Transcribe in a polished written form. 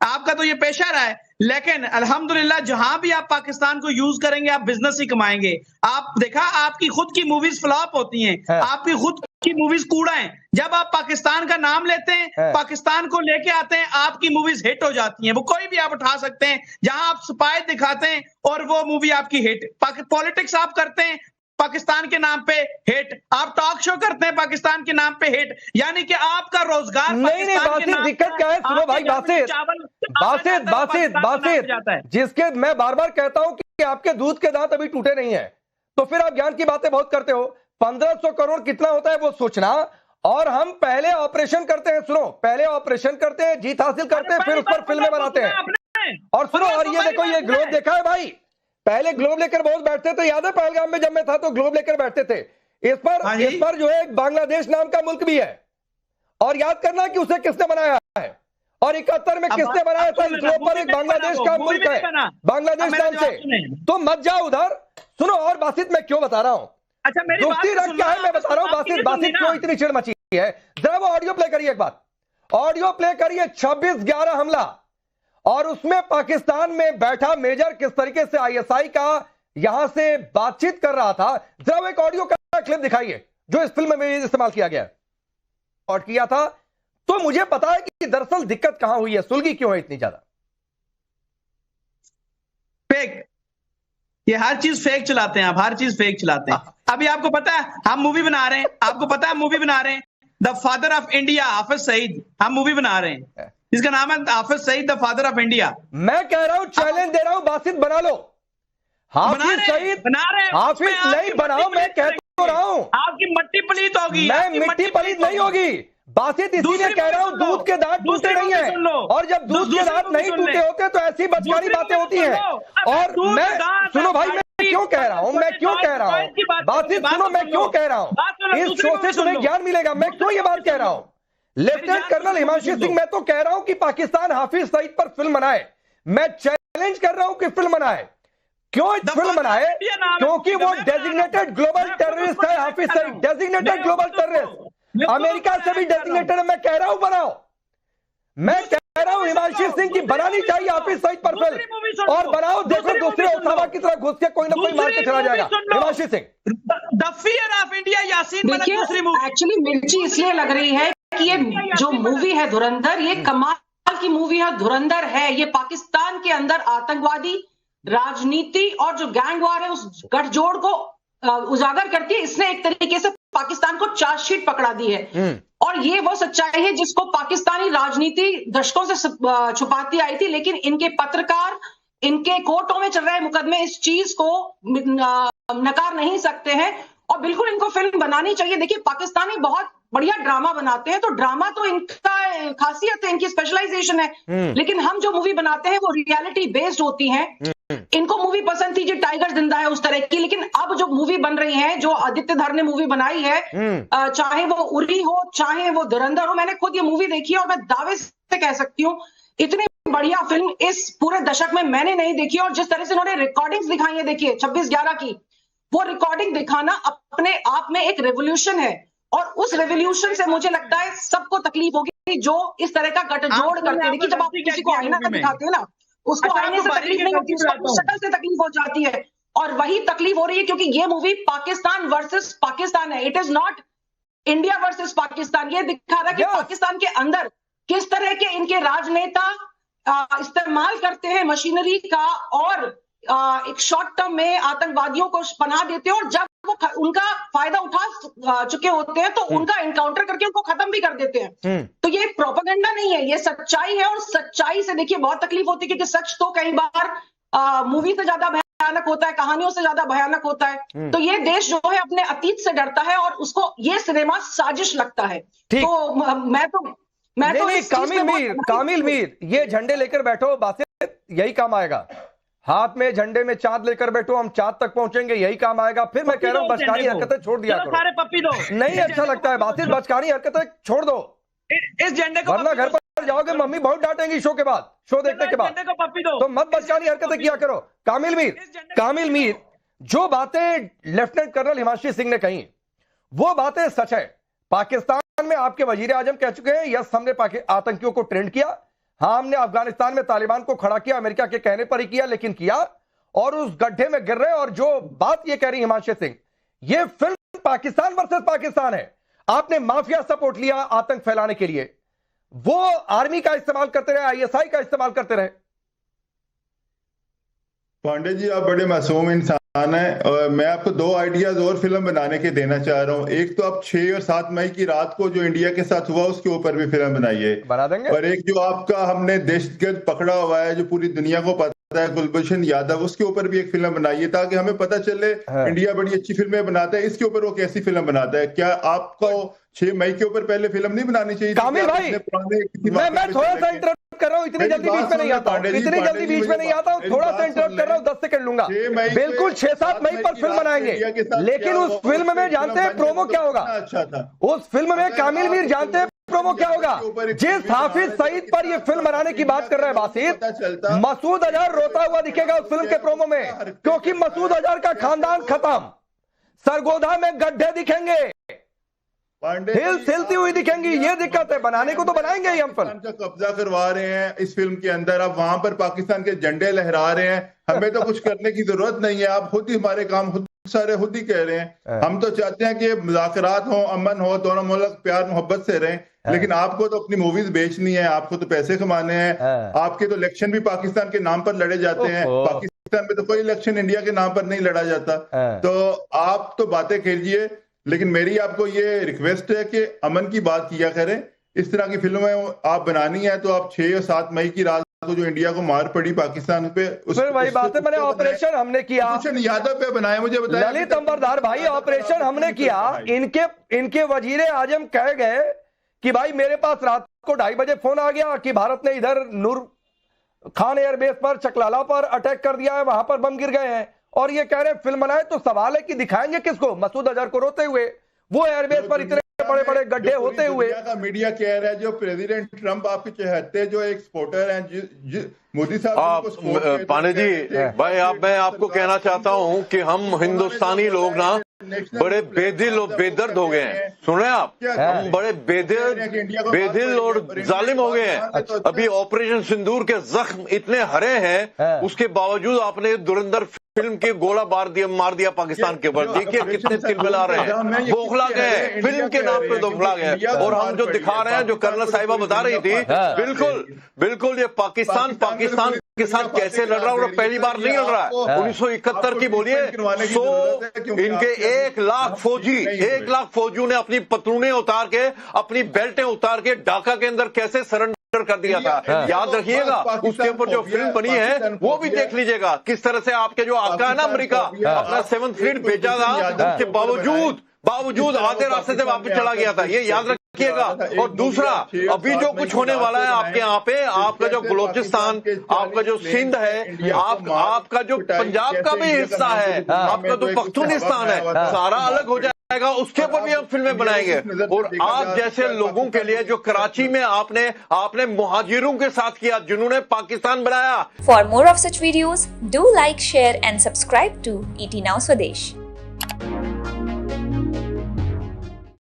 आपका तो ये पेशा रहा है, लेकिन अल्हम्दुलिल्लाह जहां भी आप पाकिस्तान को यूज करेंगे आप बिजनेस ही कमाएंगे। आप देखा आपकी खुद की मूवीज फ्लॉप होती हैं, आपकी खुद की मूवीज कूड़ा है। जब आप पाकिस्तान का नाम लेते हैं, पाकिस्तान को लेके आते हैं, आपकी मूवीज हिट हो जाती हैं। वो कोई भी आप उठा सकते हैं, जहां आप स्पाई दिखाते हैं और वो मूवी आपकी हिट। पॉलिटिक्स आप करते हैं पाकिस्तान के नाम पे हिट, आप टॉक शो करते हैं पाकिस्तान के नाम पे हिट, यानी कि आपका रोजगार नहीं बासित दिक्कत क्या है? सुनो भाई बासित जिसके मैं बार बार कहता हूं कि आपके दूध के दांत अभी टूटे नहीं है, तो फिर आप ज्ञान की बातें बहुत करते हो। 1500 करोड़ कितना होता है वो सोचना, और हम पहले ऑपरेशन करते हैं, सुनो, पहले ऑपरेशन करते हैं, जीत हासिल करते हैं, फिर उस पर फिल्में बनाते हैं। और सुनो, और ये देखो, ये ग्लोब देखा है भाई, पहले ग्लोब लेकर बहुत बैठते थे, याद है पहलगाम में जब मैं था तो ग्लोब लेकर बैठते थे। इस पर जो है एक बांग्लादेश नाम का मुल्क भी है, और याद करना कि उसे किसने बनाया है, और 71 में किसने बनाया था इस ग्लोब पर, एक बांग्लादेश का मुल्क है, बांग्लादेश नाम से। तो मत जाओ उधर। सुनो, और बासित मैं क्यों बता रहा हूं, दोस्ती रख क्या है मैं बता रहा हूं। बासित क्यों इतनी चिड़ मची है, जरा वो ऑडियो प्ले करिए, एक बात ऑडियो प्ले करिए। 26/11 हमला, और उसमें पाकिस्तान में बैठा मेजर किस तरीके से आईएसआई का यहां से बातचीत कर रहा था। जरा वो एक ऑडियो का क्लिप दिखाइए जो इस फिल्म में इस्तेमाल किया गया और किया था। तो मुझे पता है कि दरअसल दिक्कत कहां हुई है, सुलगी क्यों है इतनी ज्यादा। फेक, ये हर चीज फेक चलाते हैं आप, हर चीज फेक चलाते हैं। अभी आपको पता है हम मूवी बना रहे हैं, आपको पता है मूवी बना रहे हैं the father of India Hafiz Saeed, हम मूवी बना रहे हैं, इसका नाम है Hafiz Saeed the father of India. मैं कह रहा हूं, चैलेंज दे रहा हूं, बासित बना लो, हाफिज सईद बना रहे हैं, हाफिज नहीं बनाओ, मैं कह तो रहा हूं आपकी मट्टी पलीत होगी, मैं मिट्टी पलीत नहीं होगी बासित, इसीलिए कह रहा हूं दूध के दांत टूटे नहीं है, और जब दूध के दांत नहीं टूटे होते तो ऐसी बचकानी बातें होती हैं। और मैं, सुनो भाई, मैं क्यों कह रहा हूं, बासित सुनो, मैं क्यों कह रहा हूं, इस शो से तुम्हें ज्ञान मिलेगा। मैं क्यों ये बात कह रहा हूं, लेफ्टिनेंट कर्नल हिमांशु सिंह, मैं तो कह रहा हूं कि पाकिस्तान हाफिज सईद पर फिल्म बनाए। मैं चैलेंज कर रहा हूं कि फिल्म बनाए। क्यों फिल्म बनाए? क्योंकि वो डेजिग्नेटेड ग्लोबल टेररिस्ट है Hafiz Saeed, designated global terrorist, America से भी डेजिग्नेटेड है। मैं कह रहा हूं बनाओ, मैं कह रहा हूं हिमांशु सिंह की बनानी चाहिए हाफिज सईद पर फिल्म, और बनाओ। देखो दूसरे उसामा की तरह घुस के कोई ना कोई मार के चला जाएगा Himanshu Singh. The fear of India, Yasin Malik दूसरी मूवी। एक्चुअली मिर्ची इसलिए लग रही है कि ये जो मूवी है धुरंधर, ये कमाल की मूवी है, धुरंधर है। ये पाकिस्तान के अंदर आतंकवादी राजनीति और जो गैंग वार है उस गठजोड़ को उजागर करती है। इसने एक तरीके से पाकिस्तान को चार्जशीट पकड़ा दी है, और ये वो सच्चाई है जिसको पाकिस्तानी राजनीति दशकों से छुपाती आई थी, लेकिन इनके पत्रकार, इनके कोर्टों में चल रहे मुकदमे इस चीज को नकार नहीं सकते हैं, और बिल्कुल इनको फिल्म बनानी चाहिए। देखिए, पाकिस्तानी बहुत बढ़िया ड्रामा बनाते हैं, तो ड्रामा तो इनका खासियत है, इनकी स्पेशलाइजेशन है, लेकिन हम जो मूवी बनाते हैं वो रियलिटी बेस्ड होती हैं। इनको मूवी पसंद थी जो टाइगर जिंदा है उस तरह की, लेकिन अब जो मूवी बन रही है, जो आदित्य धर ने मूवी बनाई है, चाहे वो उरी हो चाहे वो धुरंधर हो, मैंने खुद ये मूवी देखी है और मैं दावे से कह सकती हूँ इतनी बढ़िया फिल्म इस पूरे दशक में मैंने नहीं देखी। और जिस तरह से उन्होंने रिकॉर्डिंग्स दिखाई है, देखिए 26/11 की वो रिकॉर्डिंग दिखाना अपने आप में एक रेवोल्यूशन है, और उस रेवोल्यूशन से मुझे लगता है सबको तकलीफ होगी जो इस तरह का गठजोड़ करते हैं। देखिए, जब आप किसी को आईना दिखाते हो ना, उसको आईने से तकलीफ नहीं होती, उसको शक्ल से तकलीफ हो जाती है, और वही तकलीफ हो रही है क्योंकि ये मूवी पाकिस्तान वर्सेस पाकिस्तान है, it is not India versus Pakistan. ये दिखा रहा है कि पाकिस्तान के अंदर किस तरह के इनके राजनेता इस्तेमाल करते हैं मशीनरी का, और एक शॉर्ट टर्म में आतंकवादियों को पनाह देते हैं, और जब वो उनका फायदा उठा चुके होते हैं तो उनका एनकाउंटर करके उनको खत्म भी कर देते हैं। तो ये प्रोपेगेंडा नहीं है, ये सच्चाई है, और सच्चाई से देखिए बहुत तकलीफ होती है क्योंकि सच तो कई बार मूवी से ज्यादा भयानक होता है, कहानियों से ज्यादा भयानक होता है। तो ये देश जो है अपने अतीत से डरता है और उसको ये सिनेमा साजिश लगता है। तो मैं तो कामिल मीर, ये झंडे लेकर बैठो, बासित यही काम आएगा। हाथ में झंडे में चांद लेकर बैठो, हम चांद तक पहुंचेंगे, यही काम आएगा। फिर मैं कह रहा हूं बचकानी हरकतें छोड़ दिया करो, सारे पप्पी दो, नहीं अच्छा लगता है बासित, बचकानी हरकतें छोड़ दो, इस झंडे को, वरना घर पर जाओगे मम्मी बहुत डांटेंगी शो के बाद, शो देखने के बाद, तो मत बचकानी हरकतें किया करो। कामिल मीर, जो बातें लेफ्टिनेंट कर्नल हिमांशु सिंह ने कही वो बातें सच है। पाकिस्तान में आपके वजीर आजम कह चुके हैं यस हमने आतंकियों को ट्रेंड किया, हाँ, हमने अफगानिस्तान में तालिबान को खड़ा किया, अमेरिका के कहने पर ही किया, लेकिन किया और उस गड्ढे में गिर रहे। और जो बात ये कह रही हिमांशु सिंह, ये फिल्म पाकिस्तान वर्सेस पाकिस्तान है। आपने माफिया सपोर्ट लिया आतंक फैलाने के लिए, वो आर्मी का इस्तेमाल करते रहे, आईएसआई का इस्तेमाल करते रहे। पांडे जी, आप बड़े मासूम इंसान हैं और मैं आपको 2 आइडियाज और फिल्म बनाने के देना चाह रहा हूं। एक तो आप 6 और 7 मई की रात को जो इंडिया के साथ हुआ उसके ऊपर भी फिल्म बनाइए, बना देंगे। और एक जो आपका हमने दहशतगर्द पकड़ा हुआ है जो पूरी दुनिया को पता है, कुलभूषण यादव, उसके ऊपर भी एक फिल्म बनाइए ताकि हमें पता चले इंडिया बड़ी अच्छी फिल्में बनाता है, इसके ऊपर वो कैसी फिल्म बनाता है। क्या आपको 6 मई के ऊपर पहले फिल्म नहीं बनानी चाहिए? कामिल भाई, मैं थोड़ा सा इंटरप्ट कर रहा हूं, इतनी जल्दी बीच में नहीं आता हूं, इतनी जल्दी बीच में नहीं आता हूं, थोड़ा सा इंटरप्ट कर रहा हूं, 10 सेकंड लूंगा। बिल्कुल 6-7 मई पर फिल्म बनाएंगे, लेकिन उस फिल्म में जानते हैं प्रोमो क्या होगा? अच्छा था उस फिल्म में कामिल मीर जानते हैं प्रोमो क्या होगा? जिस हाफिज सईद पर ये फिल्म बनाने की बात कर रहे हैं बासित, मसूद अजहर रोता हुआ दिखेगा उस फिल्म के प्रोमो में, क्योंकि मसूद अजहर का खानदान खत्म। सरगोधा में गड्ढे दिखेंगे, हिल्स हिलती हुई दिखेंगी। ये दिक्कत है, बनाने को तो बनाएंगे ही हम फिल्म। का कब्जा करवा रहे हैं इस फिल्म के अंदर, आप वहां पर पाकिस्तान के झंडे लहरा रहे हैं, हमें तो कुछ करने की जरूरत नहीं है, आप खुद ही हमारे काम खुद ही कह रहे हैं। हम तो चाहते हैं कि मुज़ाकरात हो, अमन हो, दोनों मुल्क प्यार मोहब्बत से रहें, लेकिन आपको तो अपनी मूवीज बेचनी है, आपको तो पैसे कमाने हैं। आपके तो इलेक्शन भी पाकिस्तान के नाम पर लड़े जाते हैं, पाकिस्तान में तो कोई इलेक्शन इंडिया के नाम पर नहीं लड़ा जाता। तो आप तो बातें कीजिए, लेकिन मेरी आपको ये रिक्वेस्ट है कि अमन की बात किया करें। इस तरह की फिल्में आप बनानी है तो आप 6 और 7 मई की रात को जो इंडिया को मार पड़ी पाकिस्तान पे, वही बात है। मैंने ऑपरेशन हमने किया, यादव पे बनाए, मुझे बताया ललित अंबरदार भाई, ऑपरेशन हमने किया। इनके वजीरे आजम कह गए कि भाई मेरे पास रात को 2:30 बजे फोन आ गया कि भारत ने इधर नूर खान एयरबेस पर, चकलाला पर अटैक कर दिया है, वहां पर बम गिर गए हैं, और ये कह रहे हैं फिल्म बनाए। तो सवाल है कि दिखाएंगे किसको? मसूद अजहर को रोते हुए, वो एयरबेस पर इतने बड़े बड़े गड्ढे होते हुए। मीडिया कह रहा है जो प्रेसिडेंट ट्रंप आपके चहेते जो एक सपोर्टर हैं मोदी साहब। पांडे जी भाई, मैं आपको कहना चाहता हूं कि हम हिंदुस्तानी लोग ना बड़े बेदिल और बेदर्द हो गए हैं। सुन रहे हैं आप? हम बड़े बेदिल और जालिम हो गए हैं। अभी ऑपरेशन सिंदूर के जख्म इतने हरे हैं, उसके बावजूद आपने धुरंधर फिल्म के गोला मार दिया पाकिस्तान के ऊपर। देखिए कितने तिलमिला रहे हैं, बौखला गए, फिल्म के नाम पे बौखला गए। और हम जो दिखा रहे हैं, जो कर्नल साहिबा बता रही थी, बिल्कुल ये पाकिस्तान के साथ कैसे लड़ रहा है, और पहली बार नहीं लड़ रहा है। 1971 की बोलिए, इनके 1 लाख फौजियों ने अपनी पतलूनें उतार के, अपनी बेल्टें उतार के ढाका के अंदर कैसे सरेंडर कर दिया था। याद रखिएगा, उसके ऊपर जो फिल्म बनी है वो भी देख लीजिएगा, किस तरह से आपके जो आका है ना अमेरिका, अपना 7th फ्लीट भेजा था, उसके बावजूद आधे रास्ते से वापस चला गया था। ये याद रखिएगा। और दूसरा, अभी जो कुछ होने वाला है आपके यहाँ पे, आपका जो बलोचिस्तान, आपका जो सिंध है, आपका जो पंजाब का भी हिस्सा है, आपका जो पख्तूनिस्तान है, सारा अलग हो जाएगा। उसके ऊपर भी हम फिल्में बनाएंगे। और आप जैसे लोगों के लिए जो कराची में आपने मुहाजिरों के साथ किया, जिन्होंने पाकिस्तान बनाया। For more of such videos do like, share and subscribe to ET Now Swadesh।